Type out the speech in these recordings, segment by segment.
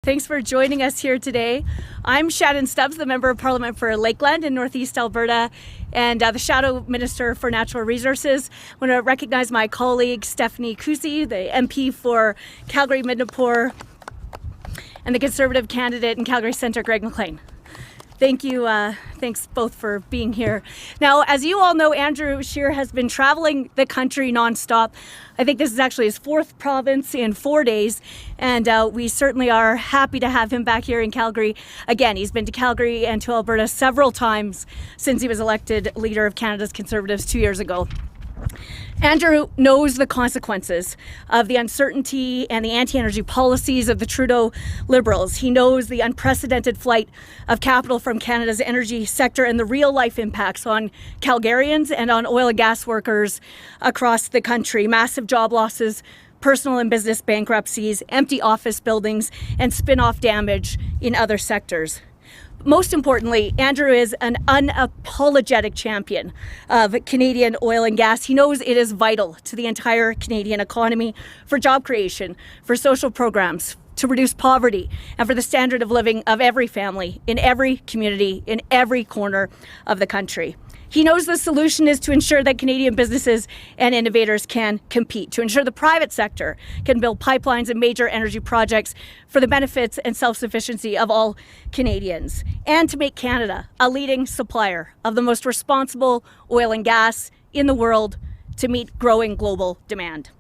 Thanks for joining us here today. I'm Shannon Stubbs, the Member of Parliament for Lakeland in Northeast Alberta and the Shadow Minister for Natural Resources. I want to recognize my colleague Stephanie Kusi, the MP for Calgary Midnapore, and the Conservative candidate in Calgary Centre, Greg McLean. Thank you. Thanks both for being here. Now, as you all know, Andrew Scheer has been traveling the country nonstop. I think this is actually his 4th province in 4 days, and we certainly are happy to have him back here in Calgary. Again, he's been to Calgary and to Alberta several times since he was elected leader of Canada's Conservatives 2 years ago. Andrew knows the consequences of the uncertainty and the anti-energy policies of the Trudeau Liberals. He knows the unprecedented flight of capital from Canada's energy sector and the real-life impacts on Calgarians and on oil and gas workers across the country. Massive job losses, personal and business bankruptcies, empty office buildings, and spin-off damage in other sectors. Most importantly, Andrew is an unapologetic champion of Canadian oil and gas. He knows it is vital to the entire Canadian economy for job creation, for social programs, to reduce poverty, and for the standard of living of every family, in every community, in every corner of the country. He knows the solution is to ensure that Canadian businesses and innovators can compete, to ensure the private sector can build pipelines and major energy projects for the benefits and self-sufficiency of all Canadians, and to make Canada a leading supplier of the most responsible oil and gas in the world to meet growing global demand.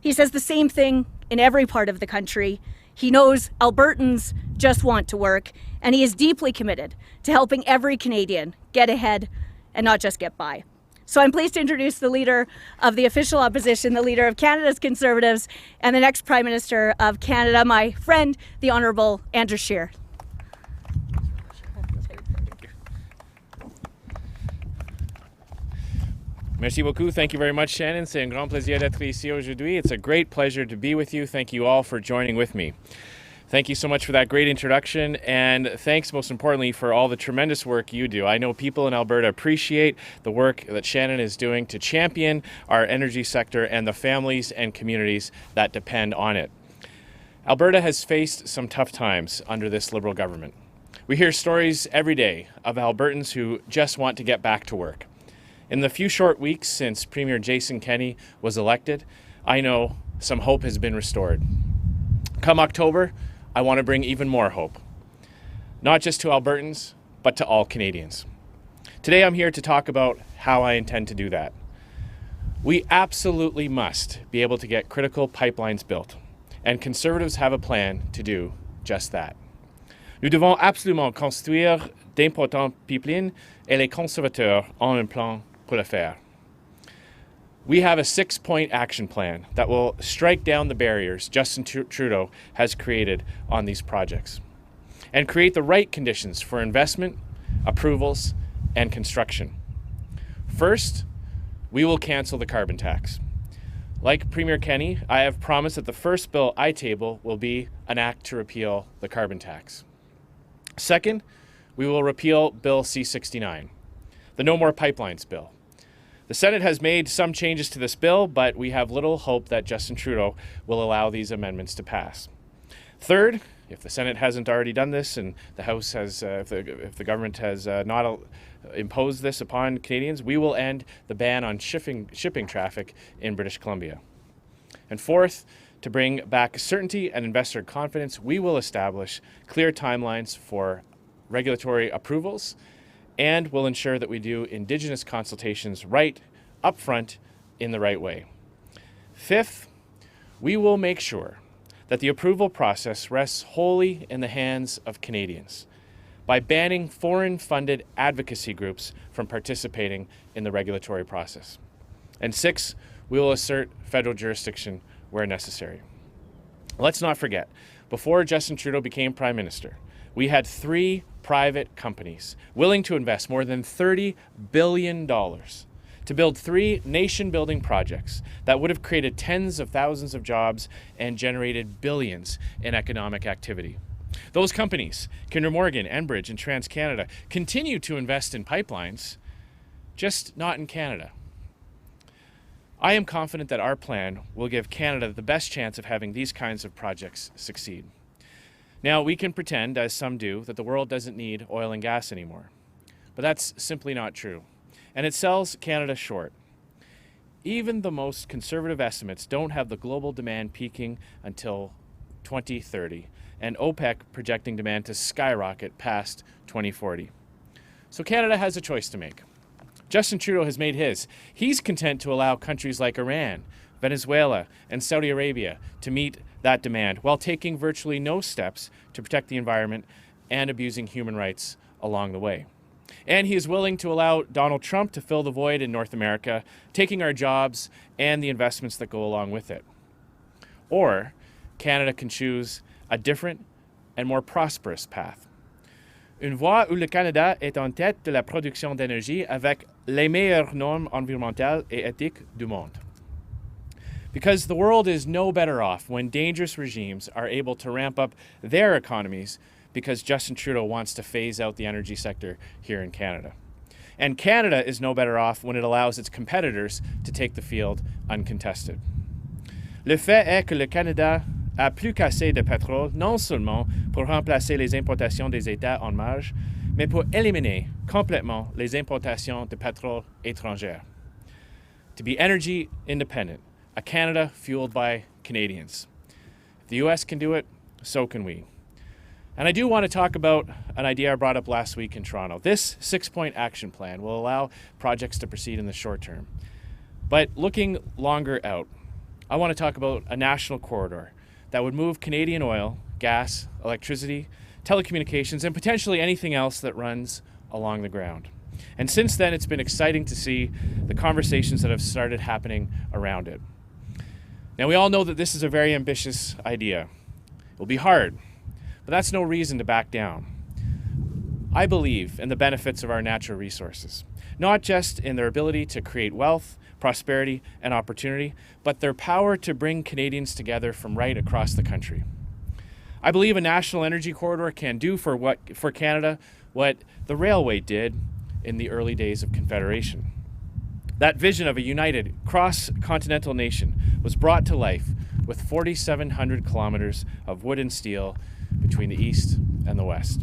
He says the same thing in every part of the country. He knows Albertans just want to work, and he is deeply committed to helping every Canadian get ahead and not just get by. So I'm pleased to introduce the leader of the official opposition, the leader of Canada's Conservatives, and the next Prime Minister of Canada, my friend, the Honourable Andrew Scheer. Merci beaucoup. Thank you very much, Shannon. C'est un grand plaisir d'être ici aujourd'hui. It's a great pleasure to be with you. Thank you all for joining with me. Thank you so much for that great introduction, and thanks most importantly for all the tremendous work you do. I know people in Alberta appreciate the work that Shannon is doing to champion our energy sector and the families and communities that depend on it. Alberta has faced some tough times under this Liberal government. We hear stories every day of Albertans who just want to get back to work. In the few short weeks since Premier Jason Kenney was elected, I know some hope has been restored. Come October, I want to bring even more hope, not just to Albertans, but to all Canadians. Today I'm here to talk about how I intend to do that. We absolutely must be able to get critical pipelines built, and Conservatives have a plan to do just that. Nous devons absolument construire d'importants pipelines et les conservateurs ont un plan pour le faire. We have a 6-point action plan that will strike down the barriers Justin Trudeau has created on these projects and create the right conditions for investment, approvals, and construction. First, we will cancel the carbon tax. Like Premier Kenney, I have promised that the first bill I table will be an act to repeal the carbon tax. Second, we will repeal Bill C-69, the No More Pipelines bill. The Senate has made some changes to this bill, but we have little hope that Justin Trudeau will allow these amendments to pass. Third, if the Senate hasn't already done this and the House has, if the government has not imposed this upon Canadians, we will end the ban on shipping traffic in British Columbia. And fourth, to bring back certainty and investor confidence, we will establish clear timelines for regulatory approvals and will ensure that we do Indigenous consultations right up front in the right way. Fifth, we will make sure that the approval process rests wholly in the hands of Canadians by banning foreign-funded advocacy groups from participating in the regulatory process. And six, we will assert federal jurisdiction where necessary. Let's not forget, before Justin Trudeau became Prime Minister, we had 3 private companies willing to invest more than $30 billion to build 3 nation-building projects that would have created tens of thousands of jobs and generated billions in economic activity. Those companies, Kinder Morgan, Enbridge, and TransCanada, continue to invest in pipelines, just not in Canada. I am confident that our plan will give Canada the best chance of having these kinds of projects succeed. Now, we can pretend, as some do, that the world doesn't need oil and gas anymore. But that's simply not true. And it sells Canada short. Even the most conservative estimates don't have the global demand peaking until 2030, and OPEC projecting demand to skyrocket past 2040. So Canada has a choice to make. Justin Trudeau has made his. He's content to allow countries like Iran, Venezuela, and Saudi Arabia to meet that demand while taking virtually no steps to protect the environment and abusing human rights along the way. And he is willing to allow Donald Trump to fill the void in North America, taking our jobs and the investments that go along with it. Or Canada can choose a different and more prosperous path. Une voie où le Canada est en tête de la production d'énergie avec les meilleures normes environnementales et éthiques du monde. Because the world is no better off when dangerous regimes are able to ramp up their economies because Justin Trudeau wants to phase out the energy sector here in Canada. And Canada is no better off when it allows its competitors to take the field uncontested. Le fait est que le Canada a plus qu'assez de pétrole, non seulement pour remplacer les importations des États en marge, mais pour éliminer complètement les importations de pétrole étrangères. To be energy independent, a Canada fueled by Canadians. If the US can do it, so can we. And I do want to talk about an idea I brought up last week in Toronto. This 6-point action plan will allow projects to proceed in the short term. But looking longer out, I want to talk about a national corridor that would move Canadian oil, gas, electricity, telecommunications, and potentially anything else that runs along the ground. And since then, it's been exciting to see the conversations that have started happening around it. Now, we all know that this is a very ambitious idea. It will be hard, but that's no reason to back down. I believe in the benefits of our natural resources, not just in their ability to create wealth, prosperity, and opportunity, but their power to bring Canadians together from right across the country. I believe a national energy corridor can do for Canada what the railway did in the early days of Confederation. That vision of a united cross-continental nation was brought to life with 4,700 kilometers of wood and steel between the East and the West.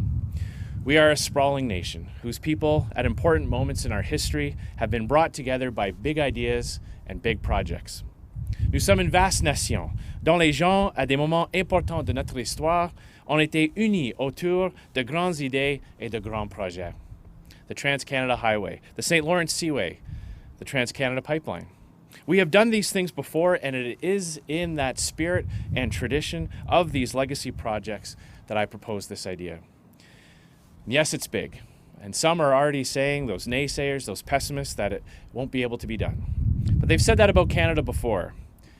We are a sprawling nation whose people at important moments in our history have been brought together by big ideas and big projects. Nous sommes une vaste nation dont les gens, à des moments importants de notre histoire, ont été unis autour de grandes idées et de grands projets. The Trans-Canada Highway, the St. Lawrence Seaway, the Trans-Canada Pipeline. We have done these things before, and it is in that spirit and tradition of these legacy projects that I propose this idea. Yes, it's big, and some are already saying, those naysayers, those pessimists, that it won't be able to be done. But they've said that about Canada before,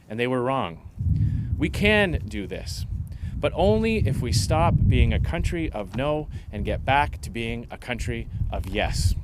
and they were wrong. We can do this, but only if we stop being a country of no and get back to being a country of yes.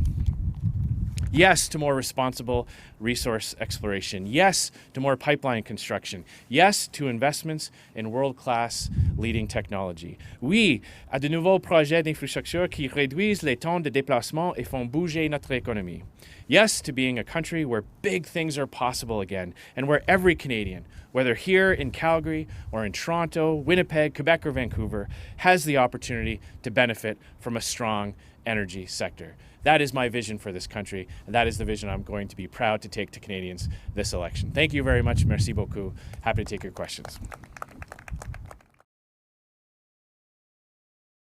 Yes to more responsible resource exploration. Yes to more pipeline construction. Yes to investments in world-class leading technology. Oui à de nouveaux projets d'infrastructure qui réduisent les temps de déplacement et font bouger notre économie. Yes to being a country where big things are possible again and where every Canadian, whether here in Calgary or in Toronto, Winnipeg, Quebec, or Vancouver, has the opportunity to benefit from a strong energy sector. That is my vision for this country, and that is the vision I'm going to be proud to take to Canadians this election. Thank you very much. Merci beaucoup. Happy to take your questions.